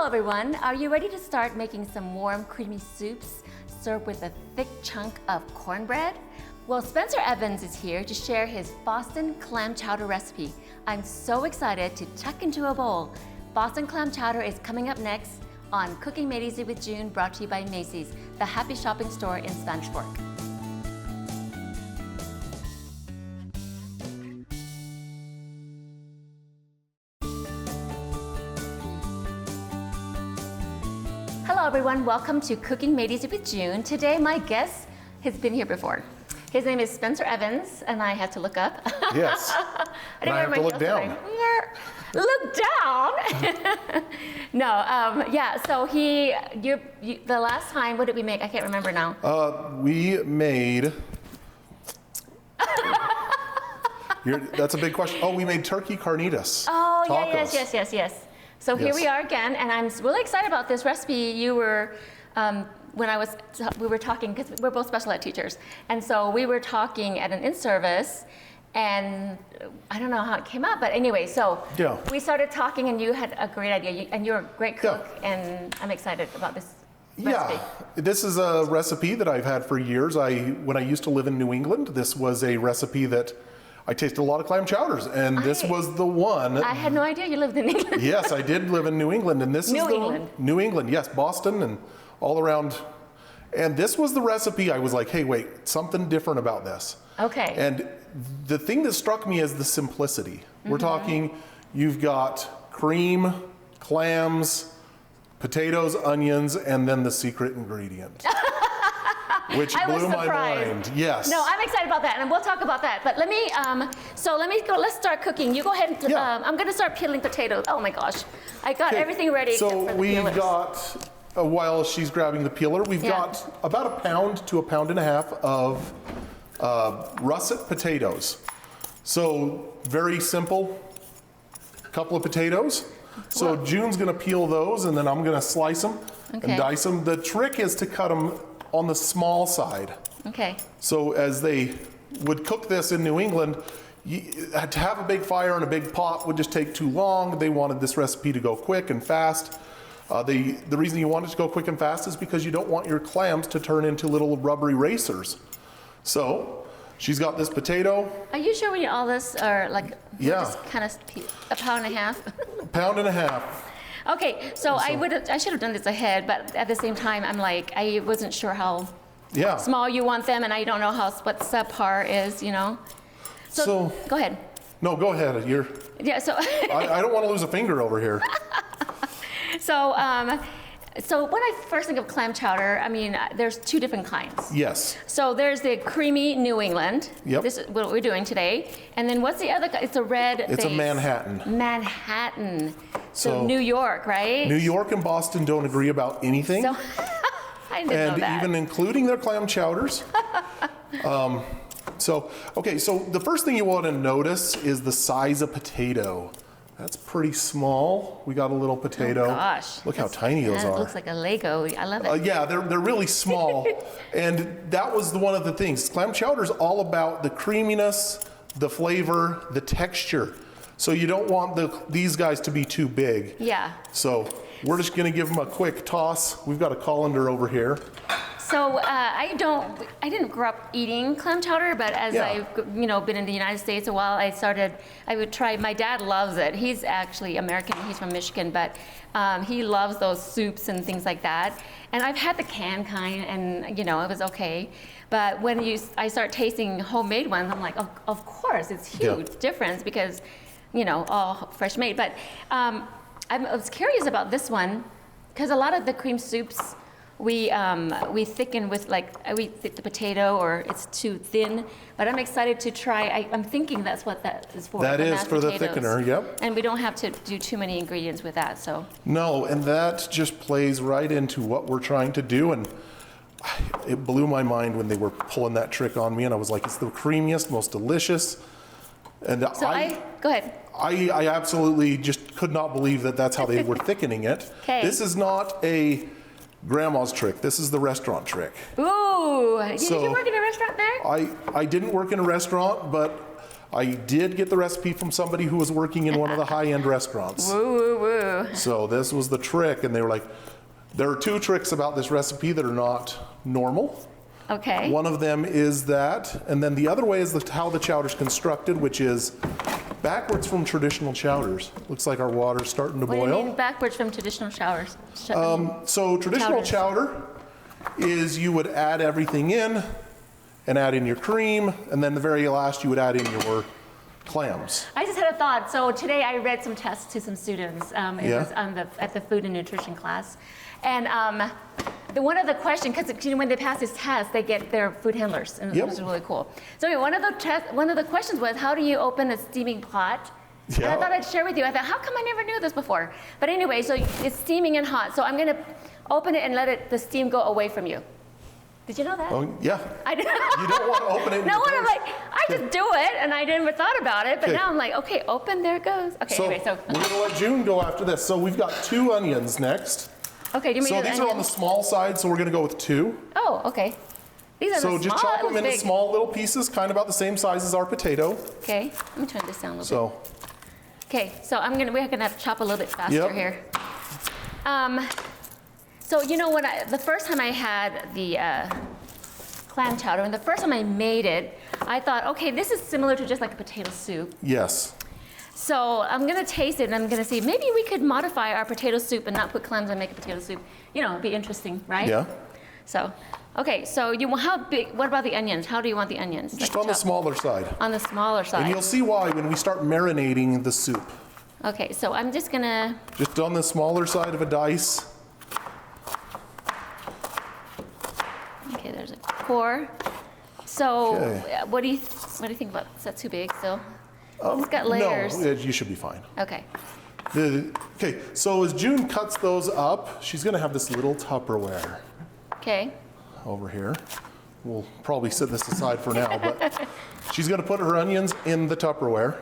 Hello everyone, are you ready to start making some warm creamy soups served with a thick chunk of cornbread? Well, Spencer Evans is here to share his Boston clam chowder recipe. I'm so excited to tuck into a bowl. Boston clam chowder is coming up next on Cooking Made Easy with June, brought to you by Macy's, the happy shopping store in Spanish Fork. Hello everyone, welcome to Cooking Made Easy with June. Today my guest has been here before. His name is Spencer Evans, and I had to look up. Yes, and I have to look down. Look down? No, yeah, so the last time, what did we make? I can't remember now. We made, that's a big question. Oh, we made turkey carnitas. Oh, tacos. yeah, yes. So here we are again, and I'm really excited about this recipe. You were, we were talking, because we're both special ed teachers, and so we were talking at an in-service, and I don't know how it came up, but anyway, so we started talking, and you had a great idea, and you're a great cook, and I'm excited about this recipe. Yeah, this is a recipe that I've had for years. When I used to live in New England, this was a recipe that I tasted a lot of clam chowders, and this was the one. I had no idea you lived in England. Yes, I did live in New England, and this is New England, yes, Boston and all around. And this was the recipe. I was like, hey, wait, something different about this. Okay. And the thing that struck me is the simplicity. We're talking, you've got cream, clams, potatoes, onions, and then the secret ingredient. Which blew my mind. Yes. No, I'm excited about that, and we'll talk about that. But let me go. Let's start cooking. You go ahead and I'm going to start peeling potatoes. Oh my gosh, I got everything ready. So except for the we've peelers. got, while she's grabbing the peeler, we've got about a pound to a pound and a half of russet potatoes. So very simple. Couple of potatoes. So June's going to peel those, and then I'm going to slice them and dice them. The trick is to cut them on the small side. Okay. So as they would cook this in New England, to have a big fire and a big pot would just take too long. They wanted this recipe to go quick and fast. The reason you want it to go quick and fast is because you don't want your clams to turn into little rubbery racers. So she's got this potato. Are you sure we need all this, or like just kind of a pound and a half? A pound and a half. Okay, so I should have done this ahead, but at the same time, I'm like, I wasn't sure how small you want them, and I don't know what subpar is, you know. So go ahead. No, go ahead. So I don't want to lose a finger over here. So when I first think of clam chowder, I mean, there's two different kinds. Yes. So there's the creamy New England. Yep. This is what we're doing today. And then what's the other kind? It's a red It's a Manhattan. Manhattan. So New York, right? New York and Boston don't agree about anything. So I didn't know that. Even including their clam chowders. So the first thing you want to notice is the size of potato. That's pretty small. We got a little potato. Oh gosh. Look how tiny those are. It looks like a Lego. I love it. Yeah, they're really small. And that was one of the things. Clam chowder is all about the creaminess, the flavor, the texture. So you don't want these guys to be too big. Yeah. So we're just going to give them a quick toss. We've got a colander over here. So I didn't grow up eating clam chowder, but as I've been in the United States a while, I would try. My dad loves it. He's actually American. He's from Michigan, but he loves those soups and things like that. And I've had the canned kind, and it was okay. But when I start tasting homemade ones, I'm like, of course, it's huge difference because all fresh made. But I was curious about this one because a lot of the cream soups we thicken with we thick the potato, or it's too thin. But I'm excited to try. I'm thinking that's what that is for. That is for the thickener. Yep. And we don't have to do too many ingredients with that. So. No, and that just plays right into what we're trying to do. And it blew my mind when they were pulling that trick on me, and I was like, it's the creamiest, most delicious. And go ahead. I absolutely just could not believe that that's how they were thickening it. This is not a grandma's trick. This is the restaurant trick. Ooh, did you work in a restaurant there? I didn't work in a restaurant, but I did get the recipe from somebody who was working in one of the high-end restaurants. Woo, woo, woo. So this was the trick, and they were like, there are 2 tricks about this recipe that are not normal. Okay. One of them is that, and then the other way is how the chowder's constructed, which is backwards from traditional chowders. Looks like our water's starting to What boil. do you mean backwards from traditional showers? So traditional Chowders. chowder is you would add everything in and add in your cream, and then the very last you would add in your clams. I just had a thought. So today I read some tests to some students. It Yeah. was at the food and nutrition class. And one of the questions, because when they pass this test, they get their food handlers, and Yep. which is really cool. So anyway, one of the questions was, how do you open a steaming pot? And I Yeah. thought I'd share with you. I thought, how come I never knew this before? But anyway, so it's steaming and hot. So I'm going to open it and let the steam go away from you. Did you know that? Oh, yeah. I did. You don't want to open it in No your one, I'm face. like, I just do it, and I never thought about it. But Okay. now I'm like, okay, open, there it goes. Okay, So anyway, so we're going to let June go after this. So we've got 2 onions next. okay, do you mean So these are on the small side, so we're going to go with 2. Oh, okay. These are So the just small. chop That them was into big. small little pieces, kind of about the same size as our potato. Okay, let me turn this down a little So, bit. Okay, so we're gonna have to chop a little bit faster Yep. here. So you know the first time I had the clam chowder, and the first time I made it, I thought, okay, this is similar to just like a potato soup. yes. So I'm gonna taste it, and I'm gonna see maybe we could modify our potato soup and not put clams and make a potato soup. You know, it'd be interesting, right? Yeah. So, okay, so how big? What about the onions? How do you want the onions? Just Like on the chop- smaller side. On the smaller And side. you'll see why when we start marinating the soup. Okay, so I'm just gonna. Just on the smaller side of a dice. Okay, there's a core. So, Okay. what do you think about? Is that too big still? It's got layers. No, you should be fine. Okay. Okay, so as June cuts those up, she's going to have this little Tupperware Okay. over here. We'll probably set this aside for now, but she's going to put her onions in the Tupperware.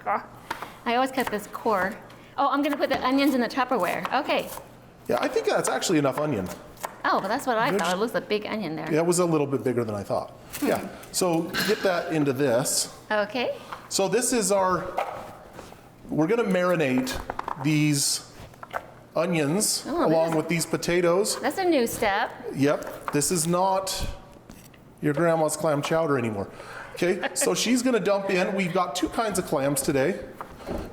I always cut this core. Oh, I'm gonna put the onions in the Tupperware. Okay. Yeah, I think that's actually enough onion. Oh, but that's what I Good. thought. It looks like a big onion there. Yeah, it was a little bit bigger than I thought. Yeah, so get that into this. Okay. So this is we're going to marinate these onions Oh, along this- with these potatoes. That's a new step. Yep, this is not your grandma's clam chowder anymore. Okay, so she's going to dump in. We've got 2 kinds of clams today.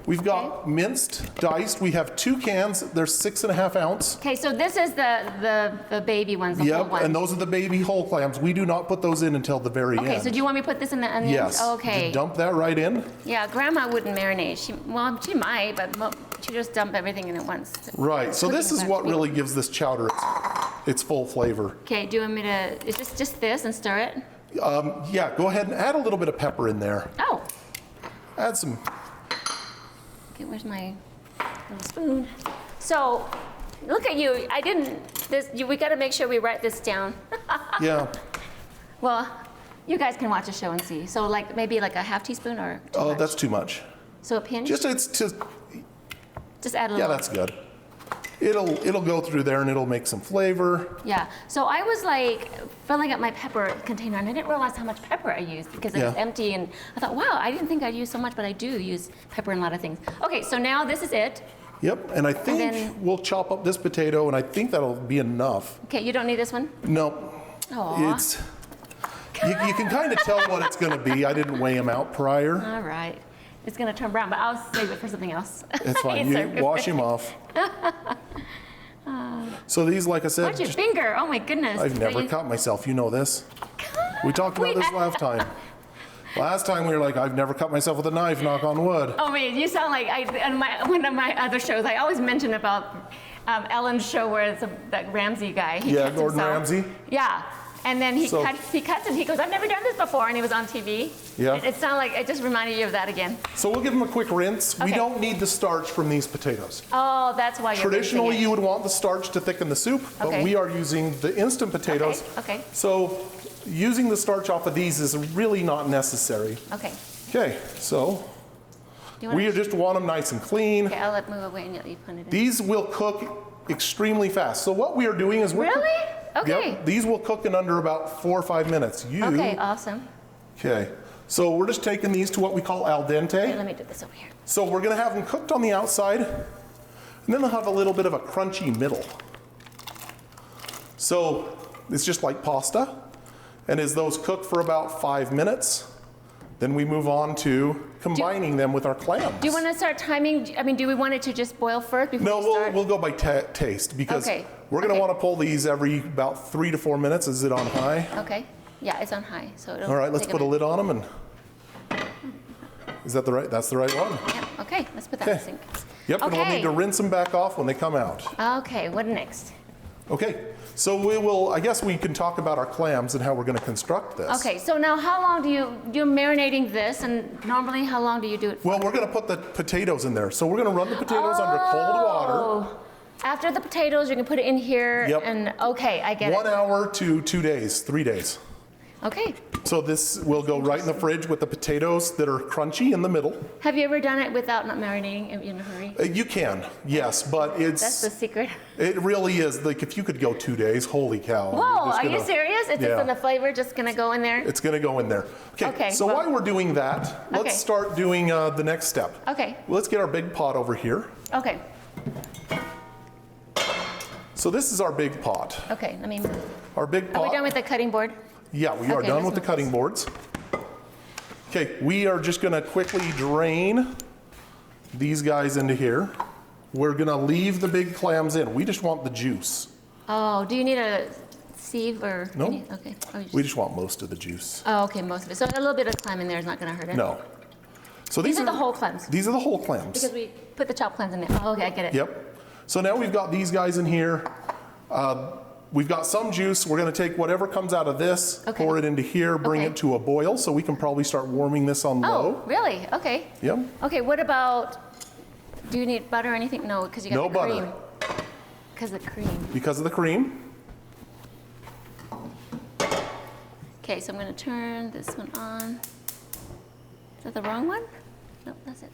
We've got minced, diced. We have 2 cans. They're 6.5 ounce. Okay, so this is the baby ones, the whole Yep, ones. and those are the baby whole clams. We do not put those in until the very Okay, end. so do you want me to put this in the onions? Yes. Okay. Just dump that right in. Yeah, Grandma wouldn't marinate. She might, but she just dump everything in at once. Right, so this is Cooking what recipe. really gives this chowder its full flavor. Okay, do you want me to? Is this just this and stir it? Yeah, go ahead and add a little bit of pepper in there. Oh. Add some. Okay, where's my little spoon? So, look at you. We got to make sure we write this down. Yeah. Well, you guys can watch the show and see. So, like maybe like a half teaspoon or too Oh, much? that's too much. So a pinch. Just Just add a little. yeah, that's good. It'll go through there and it'll make some flavor. Yeah. So I was like filling up my pepper container, and I didn't realize how much pepper I used because it was Yeah. empty. And I thought, wow, I didn't think I'd use so much, but I do use pepper in a lot of things. Okay, so now this is it. Yep, and I think then- we'll chop up this potato, and I think that'll be enough. Okay, you don't need this one. No, Aw. it's you can kind of tell what it's going to be. I didn't weigh them out prior. All right. It's gonna turn brown, but I'll save it for something else. It's fine. It's You okay. wash them off. So these, like I said, Watch your finger. Oh my goodness. I've So never you- cut myself. You know this. We talked We about this have. last time. Last time we were like, I've never cut myself with a knife, knock on wood. Oh man, you sound like on one of my other shows. I always mention about Ellen's show where it's that Ramsay guy. He Yeah, cuts Gordon himself. Ramsay. Yeah, and then he So- cuts and he goes, "I've never done this before," and he was on TV. Yeah. It sounded like it just reminded you of that again. So we'll give them a quick rinse. We Okay. don't need the starch from these potatoes. Oh, that's why you're Traditionally, rinsing it. you would want the starch to thicken the soup, but Okay. we are using the instant potatoes. Okay. So using the starch off of these is really not necessary. Okay. Okay, so Do you we want? just want them nice and clean. Okay, I'll move away and you put it in. These will cook extremely fast. So what we are doing is we're Really? Okay. Yep, these will cook in under about 4 or 5 minutes. Okay, awesome. Okay. So we're just taking these to what we call al Here, dente. let me do this over here. So we're gonna have them cooked on the outside, and then they'll have a little bit of a crunchy middle. So it's just like pasta, and as those cook for about 5 minutes, then we move on to combining them with our clams. Do you want to start timing? I mean, do we want it to just boil first before No, we start? we'll go by taste, because Okay. we're gonna Okay. wanna pull these every about 3 to 4 minutes. Is it on high? Okay. Yeah, it's on high, so it'll All right, let's take put a minute. lid on them, and is that the right? That's the right one. Yep. Okay, let's put that in the Okay. sink. Yep, and we'll Okay. need to rinse them back off when they come out. Okay, what next? Okay, so we will, I guess we can talk about our clams and how we're gonna construct this. Okay, so now how long you're marinating this, and normally how long do you do it for? Well, we're gonna put the potatoes in there. So we're gonna run the potatoes under cold water, Oh. After the potatoes, you're gonna put it in here, Yep. and okay, I get 1 it. hour to 2 days, 3 days. Okay. So this will go right in the fridge with the potatoes that are crunchy in the middle. Have you ever done it without not marinating in a hurry? You can, yes, but That's the secret. it really is, like if you could go 2 days, holy cow. Whoa, You're just are you gonna- serious? It's Yeah. just in the flavor, just gonna go in there? It's gonna go in there. Okay, So well- while we're doing that, let's Okay. start doing the next step. Okay, Let's get our big pot over here. okay, So this is our big pot. okay, let me move. Our big pot. Are we done with the cutting board? Yeah, we are Okay, done let's with the move cutting this. boards. Okay, we are just gonna quickly drain these guys into here. We're gonna leave the big clams in. We just want the juice. Oh, do you need a sieve or? No. Okay. Oh, you We just want most of the juice. oh, okay, most of it. So a little bit of clam in there is not gonna hurt it? No. So These are the whole clams? These are the whole clams. Because we put the chopped clams in there. Oh, okay, I get it. Yep. So now we've got these guys in here. We've got some juice. We're gonna take whatever comes out of this, Okay. pour it into here, bring Okay. it to a boil, so we can probably start warming this on low. Oh, really? Okay. Yep. Okay, what about, do you need butter or anything? No, because you got No the butter. cream. Because of the cream. Because of the cream. Okay, so I'm gonna turn this one on. Is that the wrong one? Nope, that's it.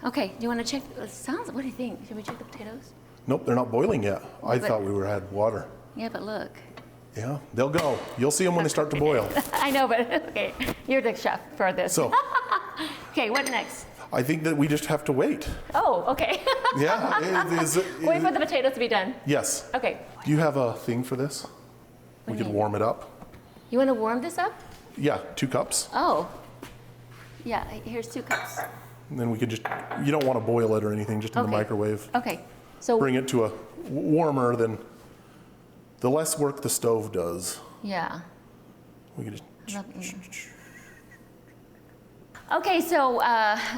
Okay, do you wanna check, it sounds, what do you think? Should we check the potatoes? Nope, they're not boiling yet. I But- thought we had water. Yeah, but look. Yeah, they'll go. You'll see them when they start to boil. I know, but okay, you're the chef for this. So Okay, what next? I think that we just have to wait. Oh, okay. Yeah, it is. Wait for the potatoes to be done. Yes. Okay. Do you have a thing for this? What We do you could mean? warm it up. You wanna warm this up? Yeah, 2 cups. Oh. Yeah, here's 2 cups. And then we could just, you don't want to boil it or anything, just in the Okay. microwave. Okay, so, Bring it to a warmer, then the less work the stove does. yeah. We could just, Okay, so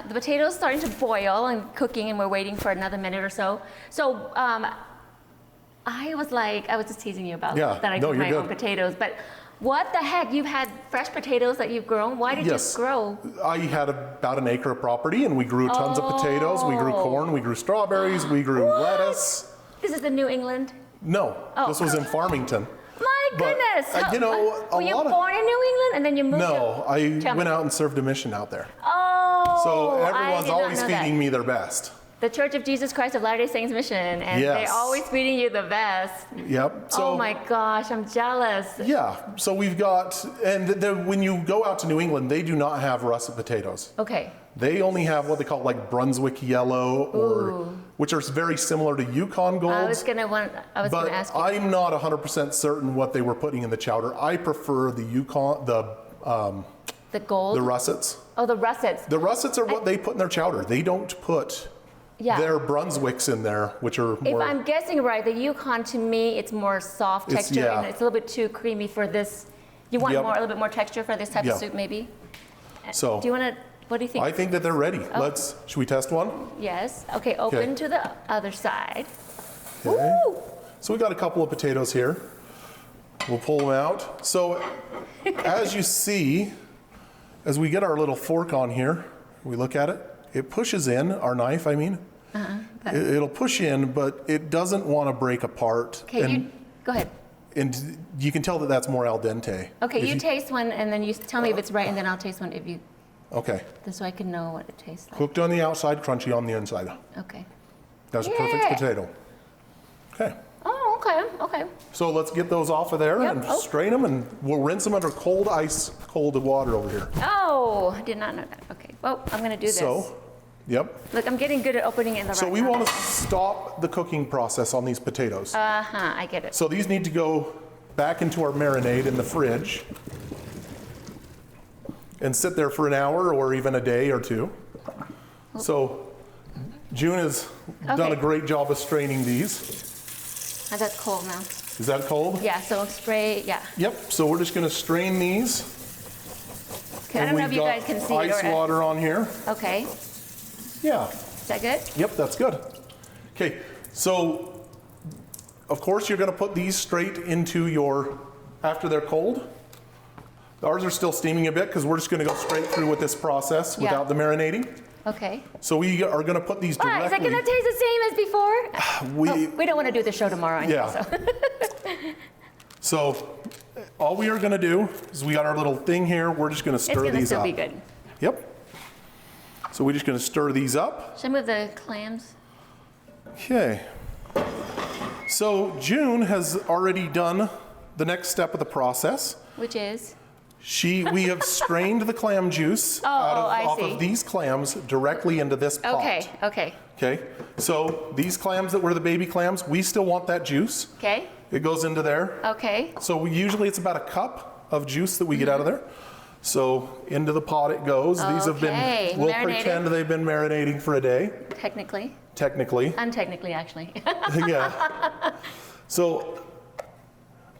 the potatoes starting to boil and cooking, and we're waiting for another minute or so. So I was just teasing you about Yeah, that I no, cook you're my own good. potatoes, but what the heck? You've had fresh potatoes that you've grown? Why did Yes. you grow? I had about an acre of property, and we grew tons of potatoes. We grew Oh. corn, we grew strawberries, we grew What? lettuce. This is in New England? No, Oh. this was in Farmington. My But, goodness! you know, a were you lot of- born in New England and then you moved No, to... I Tell me. went out and served a mission out there. Oh, So I everyone's did not always know feeding that. me their best. The Church of Jesus Christ of Latter-day Saints Mission, and Yes. they're always feeding you the best. Yep. So, Oh my gosh, I'm jealous. yeah, so we've got, and when you go out to New England, they do not have russet potatoes. Okay. They only have what they call like Brunswick yellow, or which are very similar to Yukon golds. I was gonna but ask you. I'm not 100% certain what they were putting in the chowder. I prefer the Yukon, The gold? the russets. Oh, the russets. The russets are what they put in their chowder. They don't put Yeah. their Brunswicks in there, which are If more. I'm guessing right, the Yukon to me, it's more soft It's- texture, yeah. and it's a little bit too creamy for this. You want Yep. a little bit more texture for this type Yeah. of soup, maybe? So Do you want to? What do you think? I think that they're ready. Should we test one? Yes. Okay. Open to the other side. Okay. Woo! So we got a couple of potatoes here. We'll pull them out. So as you see, as we get our little fork on here, we look at it, it pushes in, our knife, I mean. It'll push in, but it doesn't want to break apart. Okay. And, Go ahead. and you can tell that that's more al dente. Okay. If You taste one, and then you tell me if it's right, and then I'll taste one if you, Okay. so I can know what it tastes like. Cooked on the outside, crunchy on the inside. Okay. That's a perfect Yeah. potato. Okay. Oh, okay. Okay. So let's get those off of there Yep. and Oh. strain them, and we'll rinse them under cold ice, cold water over here. Oh, Oh, I did not know that. Okay. Well, I'm going to do this. So, yep. Look, I'm getting good at opening it in the So right we way. want to stop the cooking process on these potatoes. I get it. So these need to go back into our marinade in the fridge and sit there for an hour or even a day or two. So June has done a great job of straining these. Oh, that's cold now. Is that cold? Yeah, so spray, yeah. Yep, so we're just gonna strain these. Okay, I don't know if you guys can see Ice it. water on here. Okay, Yeah, is that good? yep, that's good. Okay, so of course you're gonna put these straight into your, after they're cold. Ours are still steaming a bit because we're just gonna go straight through with this process without the marinating. Okay. So we are gonna put these What, directly. is it gonna taste the same as before? We don't wanna do the show tomorrow anyway, Yeah. so. So all we are gonna do is we got our little thing here, we're just gonna It's stir gonna these still up. be good. Yep. So we're just gonna stir these up. Should I move the clams? Okay. So June has already done the next step of the process. Which is? We have strained the clam juice off of these clams directly into this pot. Okay, okay, Okay. So these clams that were the baby clams, we still want that juice. okay, It goes into there. okay. So usually it's about a cup of juice that we get out of there. So into the pot it goes. These have Okay, been, we'll marinated. pretend they've been marinating for a day, Technically, technically. untechnically actually. Yeah. So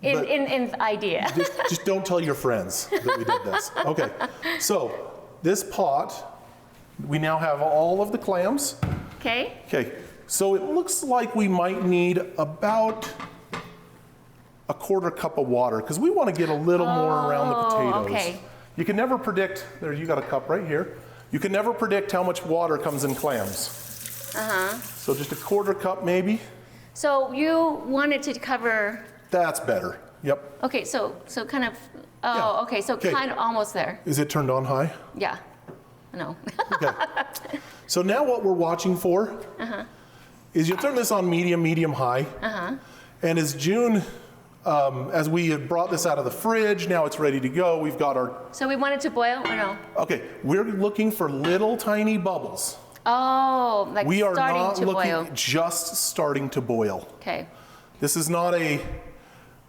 But- in idea. just don't tell your friends that we did this. Okay. So this pot, we now have all of the clams. Okay, Okay. So it looks like we might need about a quarter cup of water because we want to get a little more around the potatoes. okay. You can never predict, there you got a cup right here. You can never predict how much water comes in clams. So just a quarter cup maybe. so you wanted to cover, That's better. Yep. okay, so kind of, Yeah. okay, so Okay. kind of almost there. Is it turned on high? Yeah, no. Okay. So now what we're watching for is you turn this on medium, medium high. And as June, as we had brought this out of the fridge, now it's ready to go. We've got our, So we want it to boil or no? okay, we're looking for little tiny bubbles. Oh, like We are starting not to looking, boil. just starting to boil. Okay, This is not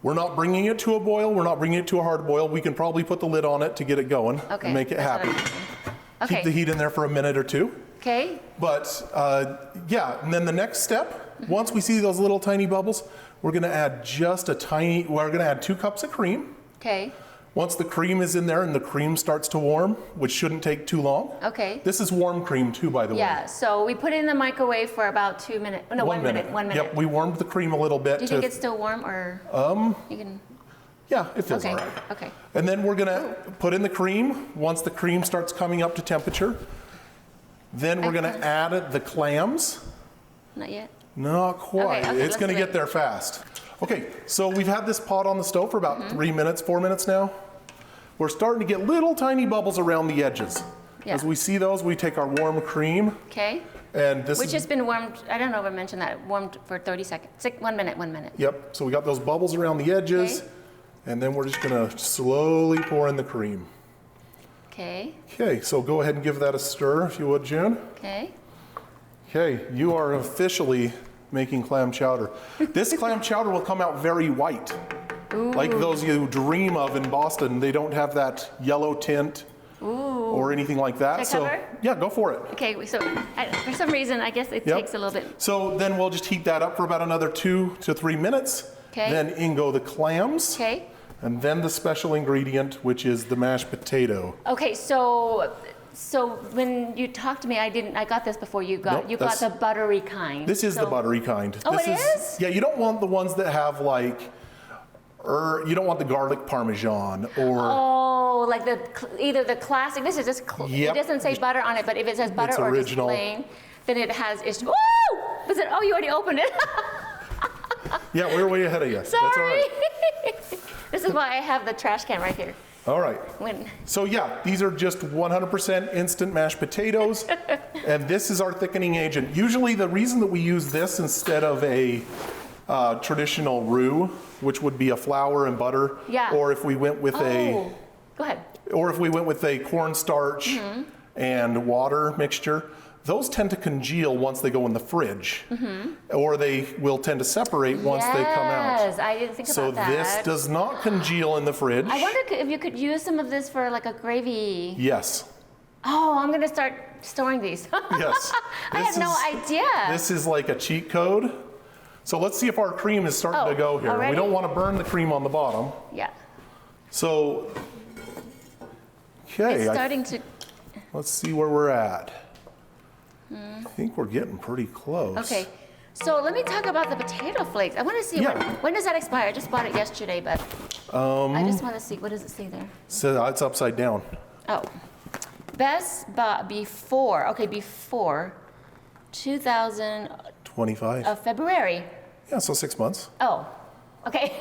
we're not bringing it to a boil. We're not bringing it to a hard boil. We can probably put the lid on it to get it going okay. and make it that's what happy. I'm thinking. Keep the Okay, heat in there for a minute or two. okay, But yeah, and then the next step, once we see those little tiny bubbles, we're gonna add we're gonna add 2 cups of cream. okay, Once the cream is in there and the cream starts to warm, which shouldn't take too long. okay. This is warm cream too, by the way. Yeah, so we put it in the microwave for about 2 minutes, no, 1 minute, 1 minute. Yep, we warmed the cream a little bit. Do you think it's still warm or? You can, Yeah, it feels okay, all right. okay. And then we're gonna put in the cream. Once the cream starts coming up to temperature, then we're gonna add the clams. Not yet? Not quite. Okay, It's let's gonna wait. get there fast. Okay, so we've had this pot on the stove for about 3 minutes, 4 minutes now. We're starting to get little tiny bubbles around the edges. Yeah. As we see those, we take our warm cream, Okay, and this which is, has been warmed, I don't know if I mentioned that, warmed for 30 seconds, 1 minute, 1 minute. yep, so we got those bubbles around the edges, Okay. and then we're just gonna slowly pour in the cream. Okay, Okay, so go ahead and give that a stir if you would, June. okay. Okay, you are officially making clam chowder. This clam chowder will come out very white. Like those you dream of in Boston. They don't have that yellow tint or anything like that. Should I cover? Yeah, go for it. Okay, so for some reason, I guess it Yep. takes a little bit. So then we'll just heat that up for about another 2 to 3 minutes. Okay. Then in go the clams. Okay, And then the special ingredient, which is the mashed potato. okay, so when you talked to me, I got this before you got, Nope, you got that's- the buttery kind. This is the So- buttery kind. Oh, this it is? Yeah, you don't want the ones that have like, you don't want the garlic parmesan or. Oh, like either the classic, this is just, Yep. it doesn't say butter on it, but if it says butter It's or original. just plain, then it has, woo! Was it, oh, you already opened it. Yeah, we're way ahead of you. Sorry. That's all right. This is why I have the trash can right here. All right. When, So yeah, these are just 100% instant mashed potatoes, and this is our thickening agent. Usually the reason that we use this instead of a traditional roux, which would be a flour and butter, Yeah. or if we went with Oh. Go ahead. or if we went with a cornstarch and water mixture, those tend to congeal once they go in the fridge, or they will tend to separate once they come out. Yes, I didn't think So about that. this does not congeal in the fridge. I wonder if you could use some of this for like a gravy. Yes. Oh, I'm gonna start storing these. Yes. I had no idea. This is like a cheat code. So let's see if our cream is starting to go here. Already? We don't want to burn the cream on the bottom. Yeah. So, okay. It's starting to. Let's see where we're at. I think we're getting pretty close. Okay. So let me talk about the potato flakes. I want to see when does that expire? I just bought it yesterday, but I just want to see, what does it say there? So it's upside down. Oh, best before. Okay, before 2000 25. February. Yeah, so 6 months. Oh, okay.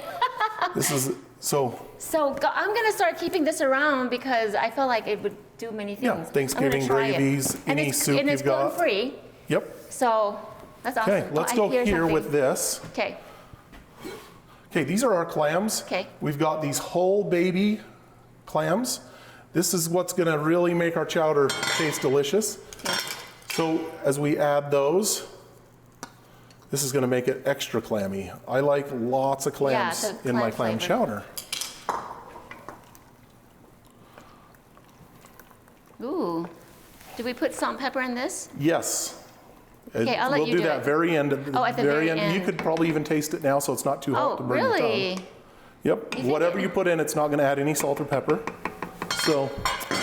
This is so. So I'm gonna start keeping this around because I feel like it would do many things. Yeah, Thanksgiving I'm gonna try it. gravies, any soup and it's you've got. gluten-free, Yep. so that's awesome. Okay, let's I go hear here something. with this. Okay. Okay, these are our clams. Okay. We've got these whole baby clams. This is what's going to really make our chowder taste delicious. Okay. So as we add those, this is going to make it extra clammy. I like lots of clams so in my clam clam flavor. chowder. Ooh. Do we put salt and pepper in this? Yes. Okay, I'll let we'll you do do that it. very end. Oh, at the very end. You could probably even taste it now, so it's not too hot Oh, to burn your really? tongue. Yep. think Whatever it- you put in, it's not going to add any salt or pepper. So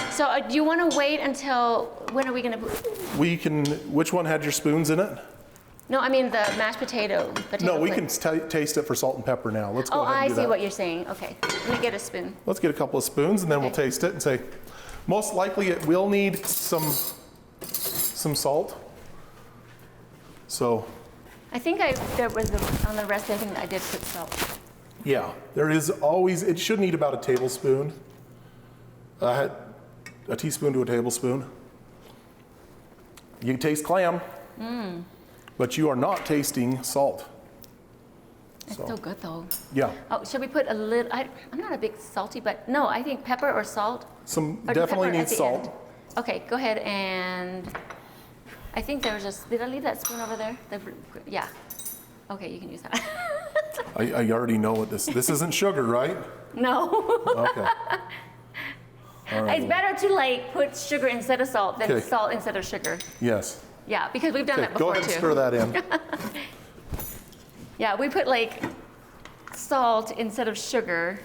So do you want to wait until, when are we going to, we can. Which one had your spoons in it? no, I mean the mashed potato No, we flakes. can taste it for salt and pepper now. Let's go Oh, ahead and I do see that. what you're saying. Okay, let me get a spoon. Let's get a couple of spoons and then we'll Okay. taste it and say, most likely it will need some salt. So, I think there was on the recipe, I think I did put salt. yeah, there is always, it should need about a tablespoon. A teaspoon to a tablespoon. You taste clam, but you are not tasting salt. It's so good though. Yeah, Oh, should we put a little, I'm not a big salty, but no, I think pepper or salt. Or definitely pepper at needs the salt. end. Okay, go ahead and, I think there was just, did I leave that spoon over there? Yeah. Okay, you can use that. I already know what this isn't sugar, right? No. Okay. All right. It's better to like put sugar instead of salt than Okay. salt instead of sugar. Yes. Yeah, because we've done Okay, that go before ahead too. and stir that in. Yeah, we put like salt instead of sugar,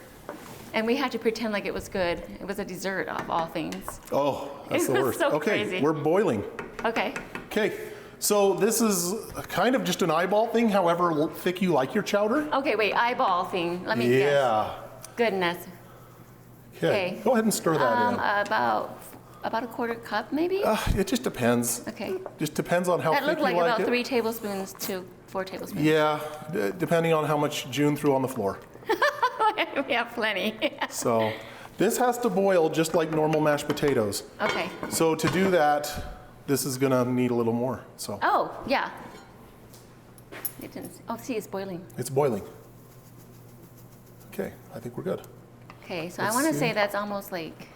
and we had to pretend like it was good. It was a dessert of all things. Oh, that's the It was worst. so Okay, crazy. we're boiling. Okay. Okay, so this is kind of just an eyeball thing, however thick you like your chowder. Okay, wait, eyeball thing. Let me guess. Yeah. Goodness. Okay. Okay. Go ahead and stir that in. About a quarter cup, maybe? It just depends. Okay. Just depends on how That thick looked you like like about it. 3 tablespoons to 4 tablespoons. Yeah, depending on how much June threw on the floor. We have plenty. So this has to boil just like normal mashed potatoes. Okay. So to do that, this is gonna need a little more. So Oh, yeah. It didn't. Oh, see, it's boiling. it's boiling. Okay, I think we're good. Okay, so Let's I want to see. say that's almost like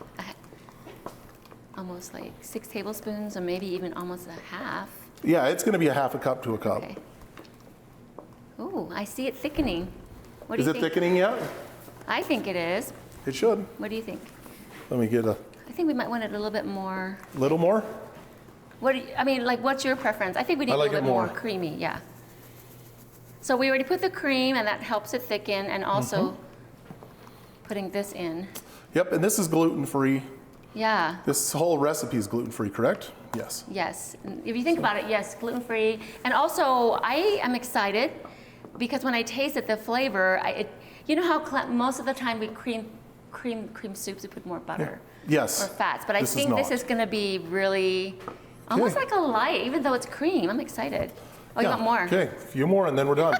6 tablespoons, or maybe even almost a half. Yeah, it's gonna be a half a cup to a cup. Okay. Ooh, I see it thickening. What do Is you it think? thickening yet? I think it is. It should. What do you think? Let me get a I think we might want it a little bit more. little more. What do you, I mean, like, what's your preference? I think we need I like a little it bit more more. creamy. Yeah. So we already put the cream, and that helps it thicken, and also Mm-hmm. putting this in. Yep, and this is gluten-free. Yeah. This whole recipe is gluten-free, correct? Yes. Yes. And if you think about it, yes, gluten-free. And also, I am excited because when I taste it, the flavor, you know how most of the time we cream soups, we put more butter Yes. or fats. But I This is think this not. is going to be really almost Okay. like a light, even though it's cream. I'm excited. Oh, you Yeah, want more? Okay, a few more and then we're done.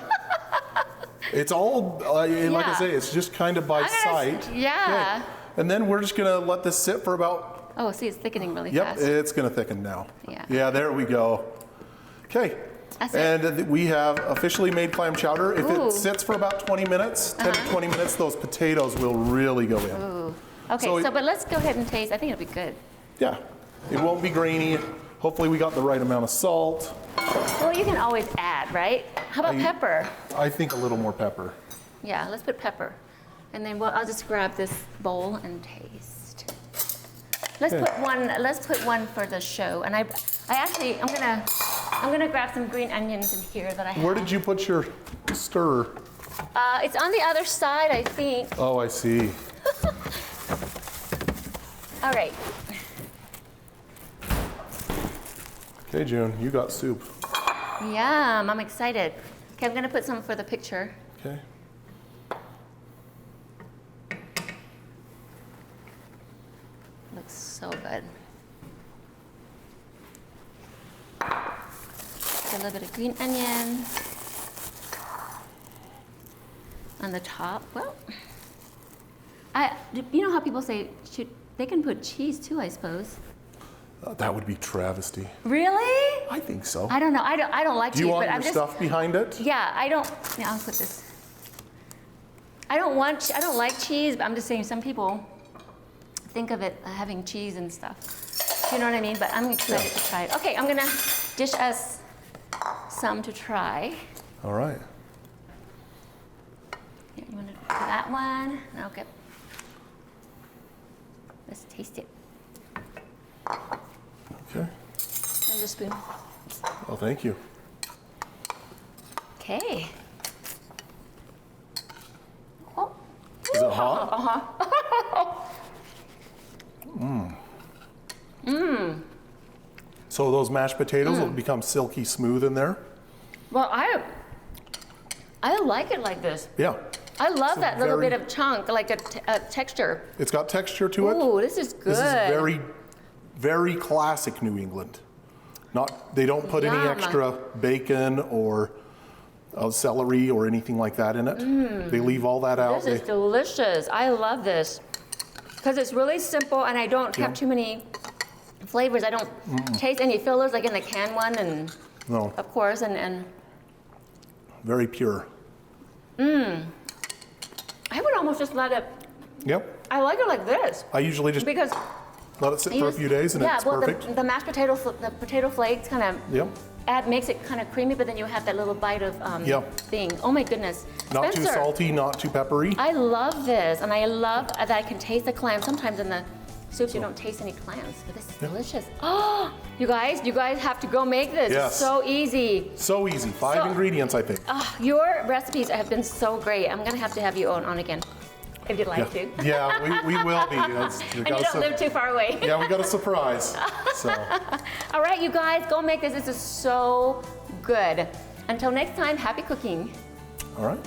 It's all, like I Yeah. say, it's just kind of by I'm gonna sight. yeah. Okay. And then we're just gonna let this sit for about, Oh, see, it's thickening really yep, fast. it's gonna thicken now. Yeah. Yeah, there we go. Okay. That's it. And we have officially made clam chowder. If Ooh. it sits for about 20 minutes, 10 to 20 minutes, those potatoes will really go in. Ooh. Okay, but let's go ahead and taste. I think it'll be good. Yeah, it won't be grainy. Hopefully we got the right amount of salt. Well, you can always add, right? How about pepper? I think a little more pepper. Yeah, let's put pepper. And then I'll just grab this bowl and taste. Let's put one for the show. And I'm gonna grab some green onions in here that I have. Where did you put your stirrer? It's on the other side, I think. Oh, I see. All right. Okay, June, you got soup. Yum, I'm excited. Okay, I'm gonna put some for the picture. Okay. Looks so good. A little bit of green onion on the top. Well, you know how people say they can put cheese too, I suppose. That would be travesty. Really? I think so. I don't know. I don't like cheese. Do you want but your stuff behind it? Yeah, I don't. Yeah, I'll put this. I don't like cheese, but I'm just saying some people think of it having cheese and stuff. You know what I mean? But I'm excited to try it. Okay, I'm gonna dish us some to try. All right. Here, you want to do that one? Okay. Let's taste it. Okay. There's a spoon. Oh, thank you. Okay. Oh. Is it hot? Uh-huh. So those mashed potatoes will become silky smooth in there? Well, I like it like this. Yeah. I love So that little very- bit of chunk, like a texture. It's got texture to it. Ooh, this is good. This is very, very classic New England. They don't put any Yum. extra bacon or celery or anything like that in it. They leave all that out. This is delicious. I love this because it's really simple, and I don't have too many flavors. I don't taste any fillers like in the canned one, and No, of course, and very pure. I would almost just let it. Yep. I like it like this I usually just because let it sit you for a just- few days and it's perfect. the mashed potato, the potato flakes kind of Yep. makes it kind of creamy, but then you have that little bite of Yep. thing. Oh my goodness. Not too Spencer, salty, not too peppery. I love this, and I love that I can taste the clam. Sometimes in the soups you don't taste any clams, but this is delicious. Oh, you guys have to go make this. Yes. It's so easy. So easy. 5 So- ingredients, I think. Oh, your recipes have been so great. I'm gonna have to have you on again, if you'd like to. Yeah, we will be. And you don't live too far away. Yeah, we got a surprise. So, All right, you guys, go make this. This is so good. Until next time, happy cooking. all right.